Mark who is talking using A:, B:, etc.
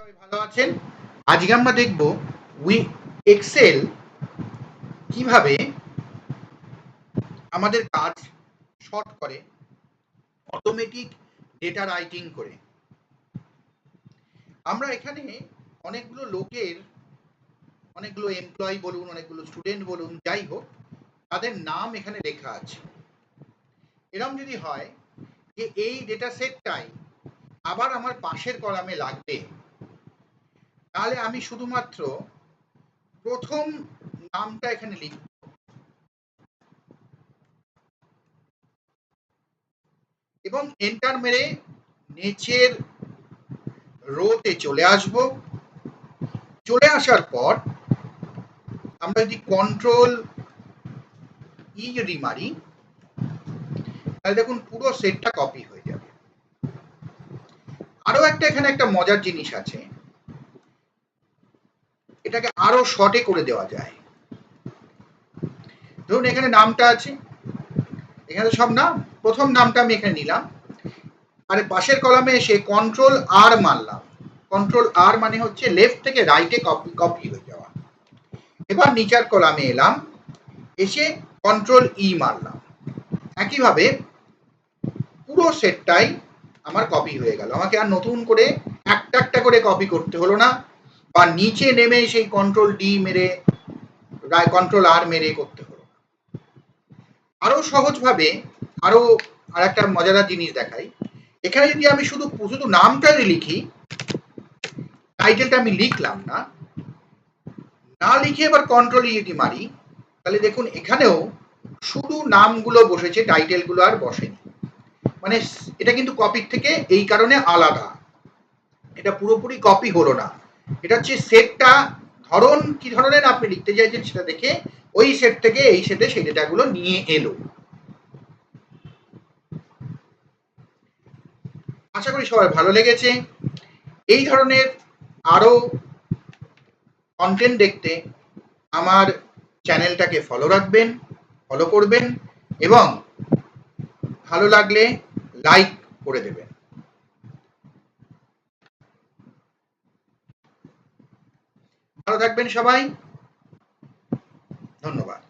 A: সবাই ভালো আছেন? আজকে আমরা দেখব এক্সেল কিভাবে আমাদের কাজ শর্ট করে অটোমেটিক ডেটা রাইটিং করে। আমরা এখানে অনেকগুলো লোকের, অনেকগুলো এমপ্লয়ি বলুন, অনেকগুলো স্টুডেন্ট বলুন, যাই হোক, তাদের নাম এখানে লেখা আছে। এরকম যদি হয় যে এই ডেটা সেটটাই আবার আমার পাশের কলামে লাগবে, তাহলে আমি শুধুমাত্র প্রথম নামটা এখানে লিখব এবং এন্টার মেরে নিচের রোতে চলে আসব। চলে আসার পর আমরা যদি কন্ট্রোল যদি মারি, তাহলে দেখুন পুরো সেটটা কপি হয়ে যাবে। আরো এখানে একটা মজার জিনিস আছে, এটাকে আরো শর্টে করে দেওয়া যায়। ধরুন এখানে নামটা আছে, এখানে সব নাম, প্রথম নামটা আমি এখানে নিলাম, আর পাশের কলামে এসে কন্ট্রোল আর মারলাম। কন্ট্রোল আর মানে হচ্ছে লেফট থেকে রাইটে কপি হয়ে যাওয়া। এবার নিচের কলামে এলাম, এসে কন্ট্রোল মারলাম। একইভাবে পুরো সেটটাই আমার কপি হয়ে গেল। আমাকে আর নতুন করে একটা একটা করে কপি করতে হলো না, বা নিচে নেমে সেই কন্ট্রোল মেরে কন্ট্রোল আর মেরে করতে হলো। আরো সহজভাবে আরো আর একটা মজাদার জিনিস দেখাই। এখানে যদি আমি শুধু শুধু নামটা লিখি, টাইটেলটা আমি লিখলাম না, না লিখে এবার কন্ট্রোল ইটি মারি, তাহলে দেখুন এখানেও শুধু নামগুলো বসেছে, টাইটেলগুলো আর বসেনি। মানে এটা কিন্তু কপির থেকে এই কারণে আলাদা, এটা পুরোপুরি কপি হলো না। এটা হচ্ছে সেটটা ধরন কি ধরনের আপনি লিখতে চাইছেন সেটা দেখে ওই সেট থেকে এই সেটে সেই ডেটাগুলো নিয়ে এলো। আশা করি সবাই ভালো লেগেছে। এই ধরনের আরো কন্টেন্ট দেখতে আমার চ্যানেলটাকে ফলো করবেন এবং ভালো লাগলে লাইক করে দেবেন। ভালো থাকবেন সবাই, ধন্যবাদ।